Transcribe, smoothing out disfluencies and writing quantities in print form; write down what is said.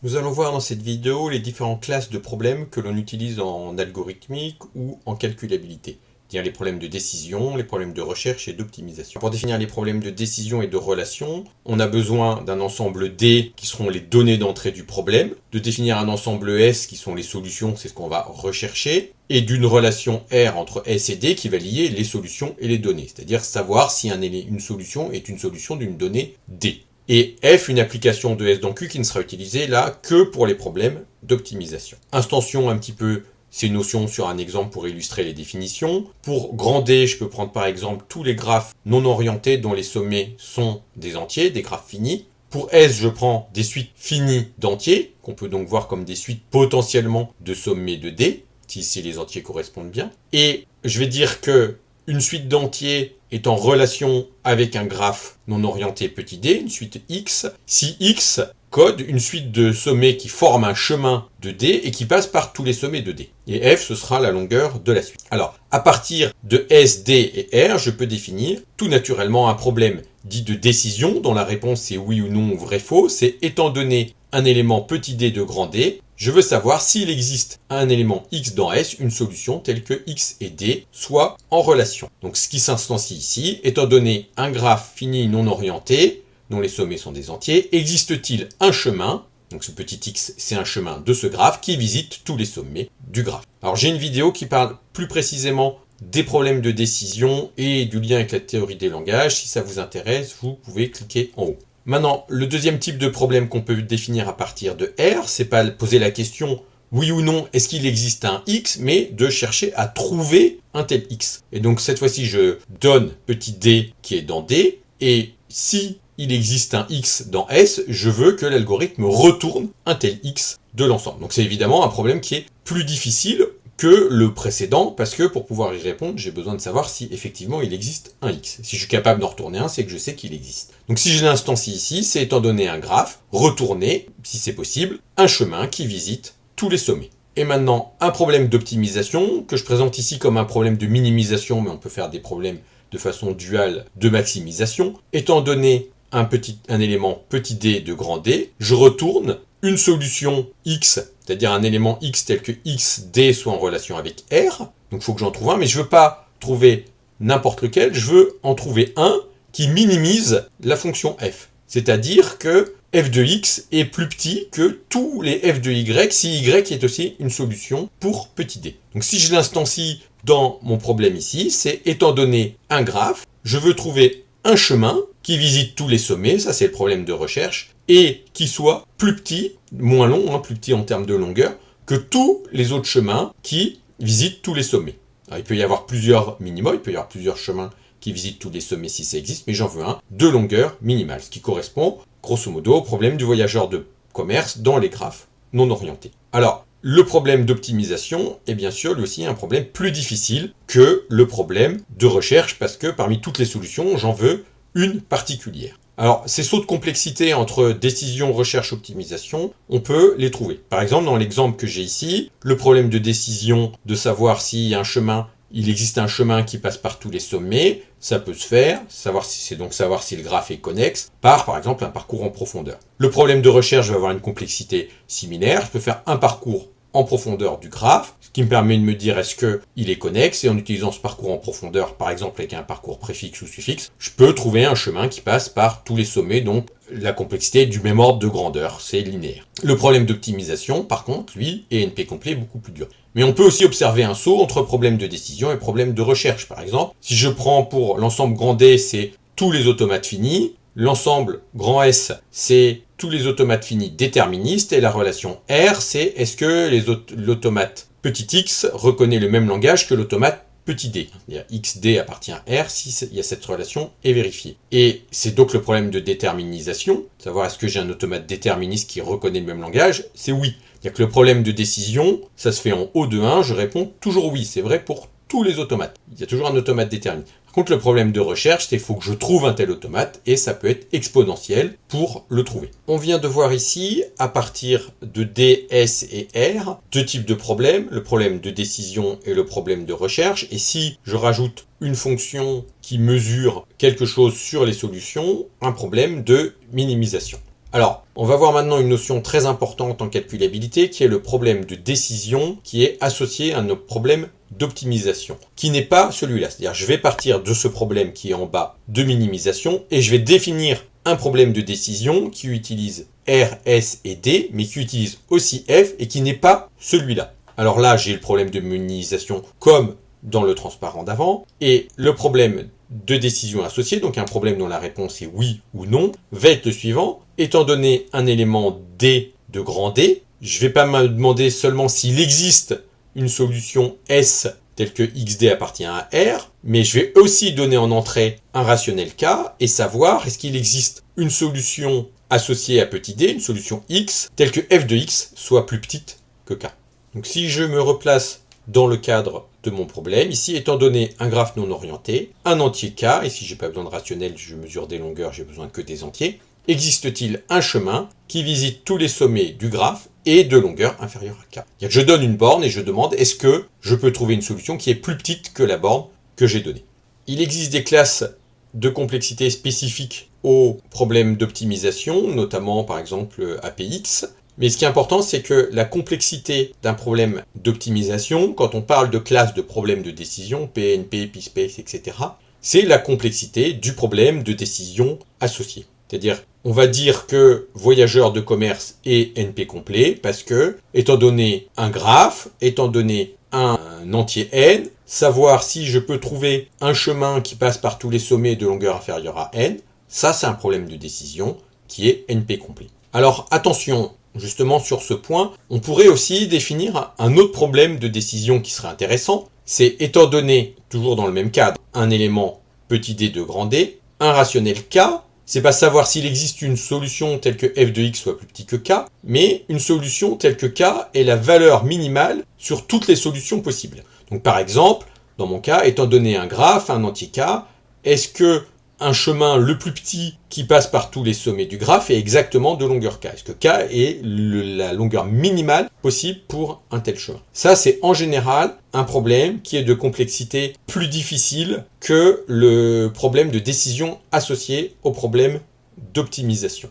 Nous allons voir dans cette vidéo les différentes classes de problèmes que l'on utilise en algorithmique ou en calculabilité. C'est-à-dire les problèmes de décision, les problèmes de recherche et d'optimisation. Pour définir les problèmes de décision et de relation, on a besoin d'un ensemble D qui seront les données d'entrée du problème, de définir un ensemble S qui sont les solutions, c'est ce qu'on va rechercher, et d'une relation R entre S et D qui va lier les solutions et les données, c'est-à-dire savoir si une solution est une solution d'une donnée D. Et F, une application de S dans Q qui ne sera utilisée là que pour les problèmes d'optimisation. Instantion un petit peu ces notions sur un exemple pour illustrer les définitions. Pour grand D, je peux prendre par exemple tous les graphes non orientés dont les sommets sont des entiers, des graphes finis. Pour S, je prends des suites finies d'entiers, qu'on peut donc voir comme des suites potentiellement de sommets de D, si les entiers correspondent bien. Et je vais dire que une suite d'entiers est en relation avec un graphe non orienté petit d, une suite x, si x code une suite de sommets qui forment un chemin de d et qui passe par tous les sommets de d. Et f, ce sera la longueur de la suite. Alors, à partir de s, d et r, je peux définir tout naturellement un problème dit de décision, dont la réponse est oui ou non, vrai, faux. C'est étant donné un élément petit d de grand D, je veux savoir s'il existe un élément x dans S, une solution telle que x et d soient en relation. Donc ce qui s'instancie ici, étant donné un graphe fini non orienté, dont les sommets sont des entiers, existe-t-il un chemin, donc ce petit x c'est un chemin de ce graphe, qui visite tous les sommets du graphe. Alors j'ai une vidéo qui parle plus précisément des problèmes de décision et du lien avec la théorie des langages. Si ça vous intéresse, vous pouvez cliquer en haut. Maintenant, le deuxième type de problème qu'on peut définir à partir de R, c'est pas poser la question oui ou non, est-ce qu'il existe un X, mais de chercher à trouver un tel X. Et donc cette fois-ci, je donne petit d qui est dans D, et si il existe un X dans S, je veux que l'algorithme retourne un tel X de l'ensemble. Donc c'est évidemment un problème qui est plus difficile que le précédent, parce que pour pouvoir y répondre, j'ai besoin de savoir si effectivement il existe un x. Si je suis capable d'en retourner un, c'est que je sais qu'il existe. Donc si je l'instancie ici, c'est étant donné un graphe, retourner, si c'est possible, un chemin qui visite tous les sommets. Et maintenant, un problème d'optimisation, que je présente ici comme un problème de minimisation, mais on peut faire des problèmes de façon duale de maximisation. Étant donné un élément petit d de grand D, je retourne une solution x, c'est-à-dire un élément x tel que xd soit en relation avec R. Donc il faut que j'en trouve un, mais je ne veux pas trouver n'importe lequel, je veux en trouver un qui minimise la fonction f. C'est-à-dire que f de x est plus petit que tous les f de y, si y est aussi une solution pour petit d. Donc si je l'instancie dans mon problème ici, c'est étant donné un graphe, je veux trouver un chemin qui visite tous les sommets, ça c'est le problème de recherche, et qui soit plus petit, moins long, plus petit en termes de longueur, que tous les autres chemins qui visitent tous les sommets. Alors, il peut y avoir plusieurs minima, il peut y avoir plusieurs chemins qui visitent tous les sommets si ça existe, mais j'en veux un de longueur minimale, ce qui correspond grosso modo au problème du voyageur de commerce dans les graphes non orientés. Alors, le problème d'optimisation est bien sûr lui aussi un problème plus difficile que le problème de recherche, parce que parmi toutes les solutions, j'en veux une particulière. Alors, ces sauts de complexité entre décision, recherche, optimisation, on peut les trouver. Par exemple, dans l'exemple que j'ai ici, le problème de décision, de savoir si il existe un chemin qui passe par tous les sommets, ça peut se faire, savoir si le graphe est connexe, par exemple un parcours en profondeur. Le problème de recherche va avoir une complexité similaire, je peux faire un parcours en profondeur du graphe, ce qui me permet de me dire est-ce qu'il est connexe, et en utilisant ce parcours en profondeur, par exemple avec un parcours préfixe ou suffixe, je peux trouver un chemin qui passe par tous les sommets, donc la complexité est du même ordre de grandeur, c'est linéaire. Le problème d'optimisation, par contre, lui, est NP complet, beaucoup plus dur. Mais on peut aussi observer un saut entre problème de décision et problème de recherche. Par exemple, si je prends pour l'ensemble grand D, c'est tous les automates finis, l'ensemble grand S, c'est tous les automates finis déterministes, et la relation R, c'est est-ce que l'automate petit x reconnaît le même langage que l'automate petit d. C'est-à-dire xd appartient à R si il y a cette relation est vérifiée. Et c'est donc le problème de déterminisation, savoir est-ce que j'ai un automate déterministe qui reconnaît le même langage, c'est oui. C'est-à-dire que le problème de décision, ça se fait en haut de 1, je réponds toujours oui, c'est vrai pour tous les automates. Il y a toujours un automate déterminé. Par contre, le problème de recherche, c'est qu'il faut que je trouve un tel automate, et ça peut être exponentiel pour le trouver. On vient de voir ici, à partir de D, S et R, deux types de problèmes, le problème de décision et le problème de recherche. Et si je rajoute une fonction qui mesure quelque chose sur les solutions, un problème de minimisation. Alors, on va voir maintenant une notion très importante en calculabilité qui est le problème de décision qui est associé à notre problème d'optimisation, qui n'est pas celui-là. C'est-à-dire, je vais partir de ce problème qui est en bas de minimisation et je vais définir un problème de décision qui utilise R, S et D, mais qui utilise aussi F et qui n'est pas celui-là. Alors là, j'ai le problème de minimisation comme dans le transparent d'avant, et le problème de décision associée, donc un problème dont la réponse est oui ou non, va être le suivant. Étant donné un élément D de grand D, je ne vais pas me demander seulement s'il existe une solution S telle que XD appartient à R, mais je vais aussi donner en entrée un rationnel K et savoir est-ce qu'il existe une solution associée à petit d, une solution X, telle que f de X soit plus petite que K. Donc si je me replace dans le cadre de mon problème, ici étant donné un graphe non orienté, un entier K, et si j'ai pas besoin de rationnel, je mesure des longueurs, j'ai besoin que des entiers, existe-t-il un chemin qui visite tous les sommets du graphe et de longueur inférieure à K? C'est-à-dire que je donne une borne et je demande est-ce que je peux trouver une solution qui est plus petite que la borne que j'ai donnée. Il existe des classes de complexité spécifiques aux problèmes d'optimisation, notamment par exemple APX. Mais ce qui est important, c'est que la complexité d'un problème d'optimisation, quand on parle de classe de problèmes de décision, PNP, PSpace, etc., c'est la complexité du problème de décision associé. C'est-à-dire, on va dire que voyageur de commerce est NP complet parce que, étant donné un graphe, étant donné un entier n, savoir si je peux trouver un chemin qui passe par tous les sommets de longueur inférieure à n, ça c'est un problème de décision qui est NP complet. Alors attention, justement sur ce point, on pourrait aussi définir un autre problème de décision qui serait intéressant, c'est étant donné, toujours dans le même cadre, un élément petit d de grand D, un rationnel K, c'est pas savoir s'il existe une solution telle que f de x soit plus petit que k, mais une solution telle que k est la valeur minimale sur toutes les solutions possibles. Donc par exemple, dans mon cas, étant donné un graphe, un entier k, est-ce que un chemin le plus petit qui passe par tous les sommets du graphe est exactement de longueur k? Est-ce que k est la longueur minimale possible pour un tel chemin? Ça, c'est en général un problème qui est de complexité plus difficile que le problème de décision associé au problème d'optimisation.